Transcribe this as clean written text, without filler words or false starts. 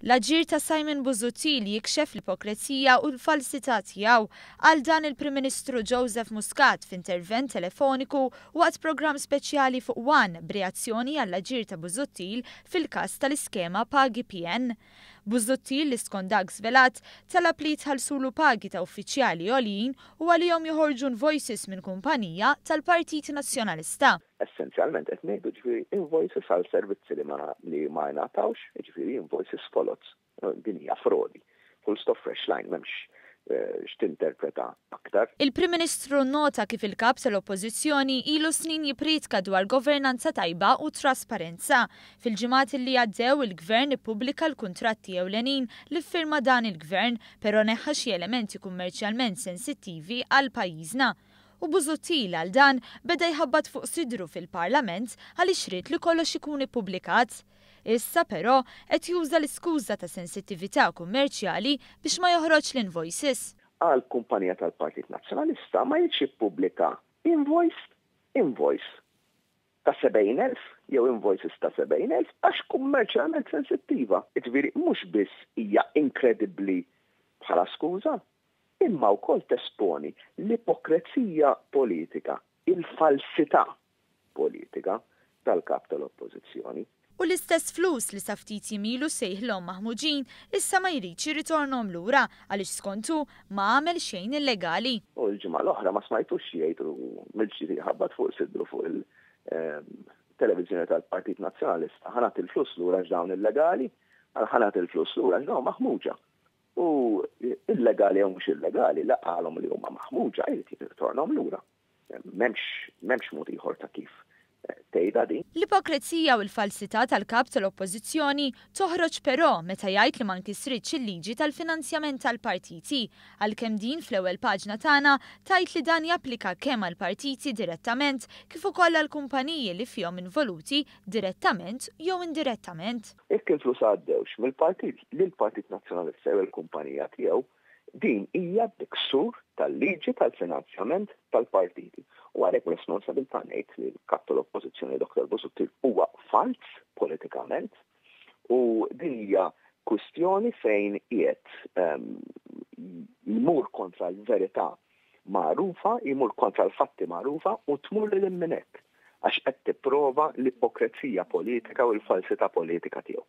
L-aġir ta' Simon Busuttil jikxef l-ipokrezija u l-falsità tiegħu għal dan il-Prim Ministru Joseph Muscat f'intervent telefoniku waqt programm speċjali fuq One b'reazzjoni għall-aġir ta' Busuttil fil-każ tal-iskema Pagi PN. Busuttil li skont dak żvelat talab li jitħallsulu pagi ta' uffiċjali għoljin u għalihom joħorġu invoices minn kumpanija tal-Partit Nazzjonalista. Essenzjalment qed ngħidu ġifieri invoices għal servizzi li ma jingħatawx, ġifieri invoices folots. Din hija frodi. Full stop fresh line m'hemmx x'tinterpreta aktar. Il-Prim Ministru nota kif il-kap tal-Oppożizzjoni ilu snin jipritka dwar governanza tajba u trasparenza. Fil-ġimgħat li għaddew il-Gvern ippubblika l-kuntratti ewlenin li ffirma dan il-Gvern, però neħħa xi elementi kummerċjalment sensittivi għal pajjiżna. U Busuttil għal dan beda jħabbat fuq sidru fil-Parlament għaliex rid li kollox ikun ippubblikat. Issa però qed juża l-iskuża ta' sensittività kummerċjali biex ma joħroġ l-invoices. Għal kumpanija tal-Partit Nazzjonalista ma jridx jippubblika invoice ta' 70,000 jew invoices ta' 70,000 għax kummerċjalment sensittiva. Ġifieri mhux biss hija inkredibbli bħala skuża, imma wkoll tesponi l-ipokrezija politika, il-falsità politika tal-kap tal-Oppożizzjoni. U l-istess flus li sa ftit jimilu sejħlhom maħmuġin issa ma jridx jirritornhom lura għaliex skontu ma għamel xejn illegali. U l-ġimgħa l-oħra ma smajtux jgħidu mill-ġiri ħabbat fuq sidru fuq il-televiżjoni tal-Partit Nazzjonalista. Ħanat il-flus lura x'dawn illegali, ħanat il-flus lura x'dawn maħmuġa. U illegali jew mhux illegali laqalhom li huma maħmuġa jrid jirritornhom lura. M'hemmx mod ieħor ta' kif tgħidha din. L-ipokrezija u l-falsità tal-kap tal-Oppożizzjoni toħroġ però meta jgħid li ma nkisritx il-liġi tal-finanzjament tal-partiti, għalkemm din fl-ewwel paġna tagħna tgħid li dan japplika kemm għall-partiti direttament kif ukoll għall-kumpaniji li fihom involuti direttament jew indirettament. Jekk il-flus għaddewx mill-partit lill-Partit Nazzjonalista jew il-kumpanija tiegħu, din hija ksur tal-liġi tal-finanzjament tal-partiti. U għalhekk responsabilità ngħid li l-kap tal-Oppożizzjoni Dr. Busuttil huwa fals politikament u din hija kwistjoni fejn qiegħed jmur kontra l-verità magħrufa, jmur kontra l-fatti magħrufa u tmur lil minn hekk għax qed tipprova l-ipokrezija politika u l-falsità politika tiegħu.